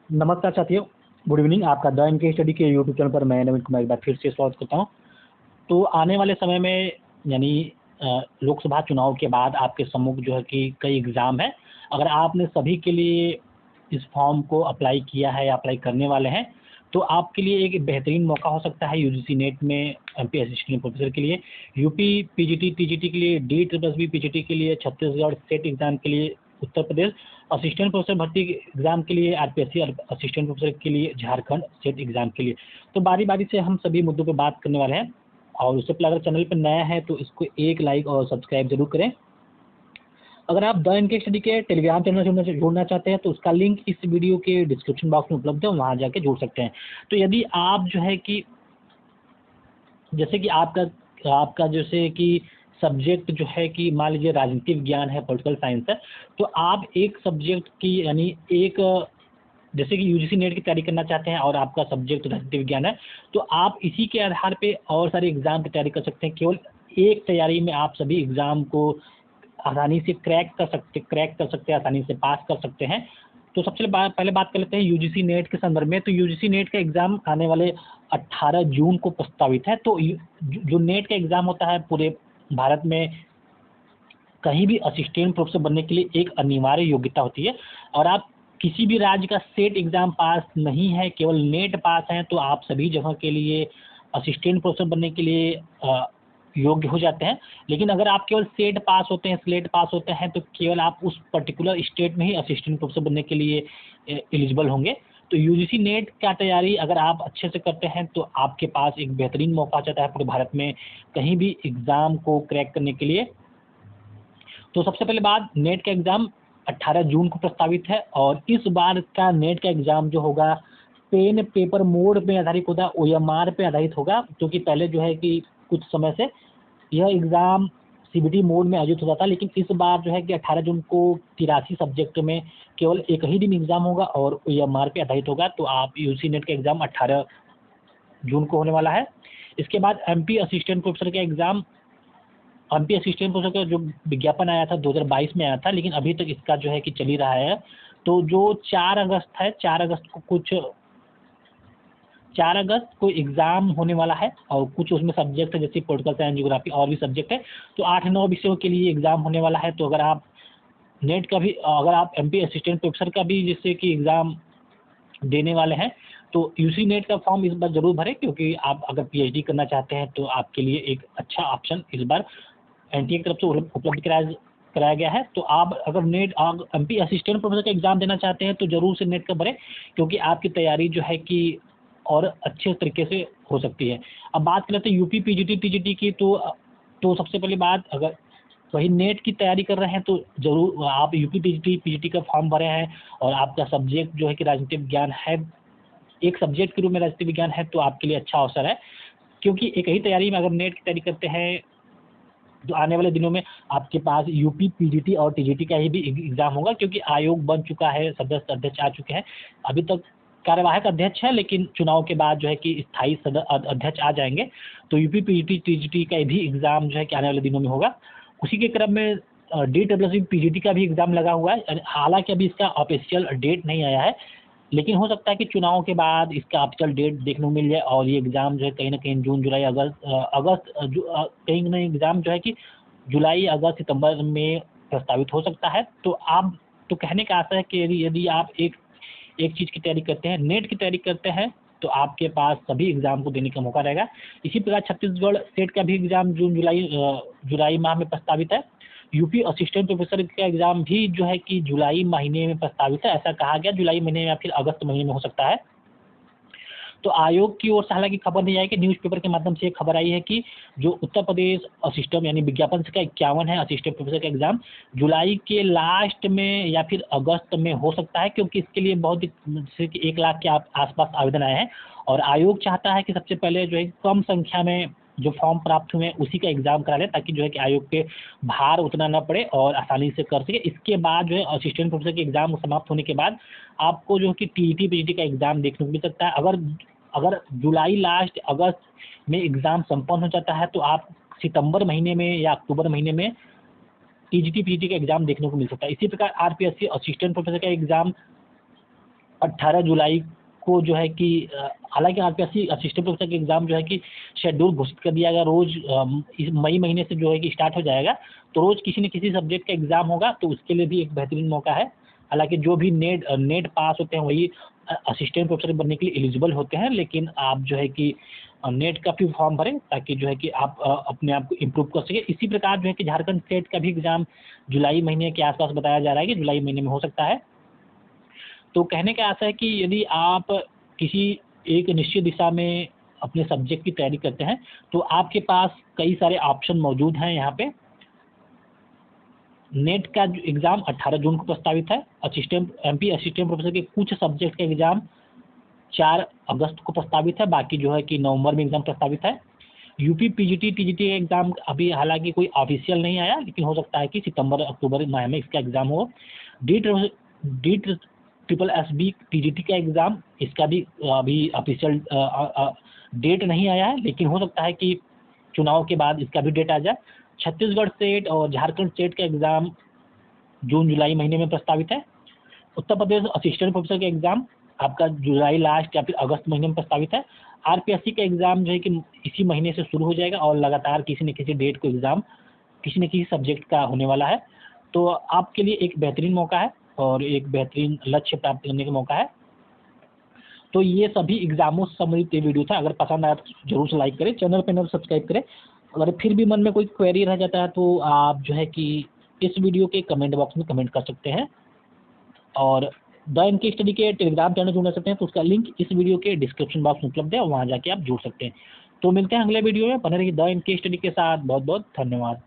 नमस्कार साथियों, good evening. आपका द इनके स्टडी के यूट्यूब चैनल पर मैं नवीन कुमार एक बार फिर से स्वागत करता हूँ। तो आने वाले समय में यानी लोकसभा चुनाव के बाद आपके सम्मुख जो है कि कई एग्ज़ाम हैं। अगर आपने सभी के लिए इस फॉर्म को अप्लाई किया है या अप्लाई करने वाले हैं, तो आपके लिए एक बेहतरीन मौका हो सकता है यूजीसी नेट में एमपी असिस्टेंट प्रोफेसर के लिए, यूपी पीजीटी टीजीटी के लिए, DSSB पीजीटी के लिए, छत्तीसगढ़ सेट एग्ज़ाम के लिए, उत्तर प्रदेश असिस्टेंट प्रोफेसर भर्ती एग्ज़ाम के लिए, आरपीएससी असिस्टेंट प्रोफेसर के लिए, झारखंड सेट एग्ज़ाम के लिए। तो बारी-बारी से हम सभी मुद्दों पे बात करने वाले हैं। और उससे पहले अगर चैनल पर नया है तो इसको एक लाइक और सब्सक्राइब ज़रूर करें। अगर आप द इनके स्टडी के टेलीग्राम चैनल से जुड़ना चाहते हैं तो उसका लिंक इस वीडियो के डिस्क्रिप्शन बॉक्स में उपलब्ध है, वहाँ जाके जुड़ सकते हैं। तो यदि आप जो है कि जैसे कि आपका जैसे कि सब्जेक्ट जो है कि मान लीजिए राजनीति विज्ञान है, पॉलिटिकल साइंस है, तो आप एक सब्जेक्ट की यानी एक जैसे कि यूजीसी नेट की तैयारी करना चाहते हैं और आपका सब्जेक्ट राजनीति विज्ञान है, तो आप इसी के आधार पे और सारे एग्ज़ाम की तैयारी कर सकते हैं। केवल एक तैयारी में आप सभी एग्ज़ाम को आसानी से क्रैक कर सकते हैं, आसानी से पास कर सकते हैं। तो सबसे पहले बात कर लेते हैं यूजीसी नेट के संदर्भ में। तो यूजीसी नेट का एग्ज़ाम आने वाले 18 जून को प्रस्तावित है। तो जो नेट का एग्ज़ाम होता है पूरे भारत में कहीं भी असिस्टेंट प्रोफेसर बनने के लिए एक अनिवार्य योग्यता होती है। और आप किसी भी राज्य का सेट एग्ज़ाम पास नहीं है, केवल नेट पास हैं, तो आप सभी जगह के लिए असिस्टेंट प्रोफेसर बनने के लिए योग्य हो जाते हैं। लेकिन अगर आप केवल स्लेट पास होते हैं तो केवल आप उस पर्टिकुलर स्टेट में ही असिस्टेंट प्रोफेसर बनने के लिए एलिजिबल होंगे। तो यूजीसी नेट का तैयारी अगर आप अच्छे से करते हैं तो आपके पास एक बेहतरीन मौका आ जाता है पूरे भारत में कहीं भी एग्ज़ाम को क्रैक करने के लिए। तो सबसे पहले बात, नेट का एग्ज़ाम 18 जून को प्रस्तावित है और इस बार का नेट का एग्ज़ाम जो होगा पेन पेपर मोड में आधारित होगा, ओएमआर पे आधारित होगा। क्योंकि पहले जो है कि कुछ समय से यह एग्ज़ाम सीबीटी मोड में आयोजित होता था, लेकिन इस बार जो है कि 18 जून को 83 सब्जेक्ट में केवल एक ही दिन एग्ज़ाम होगा और ओएमआर पे आधारित होगा। तो आप यूजीसी नेट का एग्ज़ाम 18 जून को होने वाला है। इसके बाद एमपी असिस्टेंट प्रोफेसर का एग्ज़ाम, एमपी असिस्टेंट प्रोफेसर का जो विज्ञापन आया था 2022 में आया था, लेकिन अभी तक इसका जो है कि चल ही रहा है। तो जो 4 अगस्त है, 4 अगस्त को एग्ज़ाम होने वाला है और कुछ उसमें सब्जेक्ट है जैसे पॉलिटिकल साइंस, ज्योग्राफी और भी सब्जेक्ट है। तो 8-9 विषयों के लिए एग्ज़ाम होने वाला है। तो अगर आप एमपी असिस्टेंट प्रोफेसर का भी जैसे कि एग्ज़ाम देने वाले हैं, तो यूजीसी नेट का फॉर्म इस बार ज़रूर भरें, क्योंकि आप अगर पीएचडी करना चाहते हैं तो आपके लिए एक अच्छा ऑप्शन इस बार एनटीए की तरफ से उपलब्ध कराया गया है। तो आप अगर एमपी असिस्टेंट प्रोफेसर का एग्ज़ाम देना चाहते हैं तो ज़रूर से नेट का भरें, क्योंकि आपकी तैयारी जो है कि और अच्छे तरीके से हो सकती है। अब बात कर लेते हैं यूपी पीजीटी टीजीटी की। तो सबसे पहली बात, अगर वही नेट की तैयारी कर रहे हैं तो ज़रूर आप यूपी पीजीटी का फॉर्म भरे हैं और आपका सब्जेक्ट जो है कि राजनीति विज्ञान है, एक सब्जेक्ट के रूप में राजनीति विज्ञान है, तो आपके लिए अच्छा अवसर है। क्योंकि एक ही तैयारी में अगर नेट की तैयारी करते हैं तो आने वाले दिनों में आपके पास यूपी पीजीटी और टीजीटी का ही भी एग्ज़ाम होगा, क्योंकि आयोग बन चुका है, सदस्य अध्यक्ष आ चुके हैं। अभी तक कार्यवाहक अध्यक्ष है, लेकिन चुनाव के बाद जो है कि स्थायी अध्यक्ष आ जाएंगे। तो यूपी पीजीटी टीजीटी का भी एग्ज़ाम जो है कि आने वाले दिनों में होगा। उसी के क्रम में DSSB पीजीटी का भी एग्ज़ाम लगा हुआ है। हालांकि अभी इसका ऑफिशियल डेट नहीं आया है, लेकिन हो सकता है कि चुनाव के बाद इसका ऑफिशियल डेट देखने को मिल जाए और ये एग्ज़ाम जो है कहीं न कहीं जून, जुलाई, कहीं न कहीं एग्ज़ाम जो है कि जुलाई, अगस्त, सितंबर में प्रस्तावित हो सकता है। तो कहने का आशा है कि यदि आप एक चीज़ की तैयारी करते हैं, नेट की तैयारी करते हैं, तो आपके पास सभी एग्ज़ाम को देने का मौका रहेगा। इसी प्रकार छत्तीसगढ़ सेट का भी एग्ज़ाम जुलाई माह में प्रस्तावित है। यूपी असिस्टेंट प्रोफेसर का एग्ज़ाम भी जो है कि जुलाई महीने में प्रस्तावित है। ऐसा कहा गया जुलाई महीने या फिर अगस्त महीने में हो सकता है। तो आयोग की ओर से हालांकि खबर नहीं आई, कि न्यूज़पेपर के माध्यम से खबर आई है कि जो उत्तर प्रदेश असिस्टेंट यानी विज्ञापन का 51 है असिस्टेंट प्रोफेसर का एग्ज़ाम जुलाई के लास्ट में या फिर अगस्त में हो सकता है, क्योंकि इसके लिए बहुत जैसे कि 1 लाख के आसपास आवेदन आए हैं और आयोग चाहता है कि सबसे पहले जो है कम संख्या में जो फॉर्म प्राप्त हुए हैं उसी का एग्ज़ाम करा लें, ताकि जो है कि आयोग पे भार उतना ना पड़े और आसानी से कर सके। इसके बाद जो है असिस्टेंट प्रोफेसर के एग्ज़ाम समाप्त होने के बाद आपको जो है कि टीईटी पीजीटी का एग्ज़ाम देखने को मिल सकता है। अगर जुलाई लास्ट अगस्त में एग्ज़ाम संपन्न हो जाता है तो आप सितंबर महीने में या अक्टूबर महीने में टीजीटी पीजीटी का एग्ज़ाम देखने को मिल सकता है। इसी प्रकार आरपीएससी असिस्टेंट प्रोफेसर का एग्ज़ाम 18 जुलाई को जो है कि हालांकि आरपीएससी असिस्टेंट प्रोफेसर का एग्ज़ाम जो है कि शेड्यूल घोषित कर दिया गया, रोज़ इस मई महीने से जो है कि स्टार्ट हो जाएगा, तो रोज़ किसी न किसी सब्जेक्ट का एग्ज़ाम होगा, तो उसके लिए भी एक बेहतरीन मौका है। हालांकि जो भी नेट पास होते हैं वही असिस्टेंट प्रोफेसर बनने के लिए एलिजिबल होते हैं, लेकिन आप जो है कि नेट का भी फॉर्म भरें ताकि जो है कि आप अपने आप को इम्प्रूव कर सकें। इसी प्रकार जो है कि झारखंड स्टेट का भी एग्ज़ाम जुलाई महीने के आसपास बताया जा रहा है कि जुलाई महीने में हो सकता है। तो कहने का आशा है कि यदि आप किसी एक निश्चित दिशा में अपने सब्जेक्ट की तैयारी करते हैं, तो आपके पास कई सारे ऑप्शन मौजूद हैं यहाँ पे। नेट का एग्ज़ाम 18 जून को प्रस्तावित है। एमपी असिस्टेंट प्रोफेसर के कुछ सब्जेक्ट का एग्ज़ाम 4 अगस्त को प्रस्तावित है, बाकी जो है कि नवंबर में एग्ज़ाम प्रस्तावित है। यूपी पीजीटी टीजीटी का एग्ज़ाम अभी हालांकि कोई ऑफिशियल नहीं आया, लेकिन हो सकता है कि सितंबर अक्टूबर माह में इसका एग्ज़ाम हो। D triple S B TGT का एग्ज़ाम, इसका भी अभी ऑफिशियल डेट नहीं आया है, लेकिन हो सकता है कि चुनाव के बाद इसका भी डेट आ जाए। छत्तीसगढ़ स्टेट और झारखंड स्टेट का एग्ज़ाम जून जुलाई महीने में प्रस्तावित है। उत्तर प्रदेश असिस्टेंट प्रोफेसर का एग्ज़ाम आपका जुलाई लास्ट या फिर अगस्त महीने में प्रस्तावित है। आरपीएससी का एग्ज़ाम जो है कि इसी महीने से शुरू हो जाएगा और लगातार किसी न किसी डेट को एग्ज़ाम किसी न किसी सब्जेक्ट का होने वाला है। तो आपके लिए एक बेहतरीन मौका है और एक बेहतरीन लक्ष्य प्राप्त करने का मौका है। तो ये सभी एग्ज़ामों से संबंधित ये वीडियो था। अगर पसंद आया तो ज़रूर से लाइक करें, चैनल पे नए सब्सक्राइब करें। अगर फिर भी मन में कोई क्वेरी रह जाता है तो आप जो है कि इस वीडियो के कमेंट बॉक्स में कमेंट कर सकते हैं। और द इनके स्टडी के टेलीग्राम चैनल जुड़ सकते हैं, तो उसका लिंक इस वीडियो के डिस्क्रिप्शन बॉक्स में उपलब्ध है, वहाँ जाके आप जुड़ सकते हैं। तो मिलते हैं अगले वीडियो में। बने रहिए द इनके स्टडी के साथ। बहुत बहुत धन्यवाद।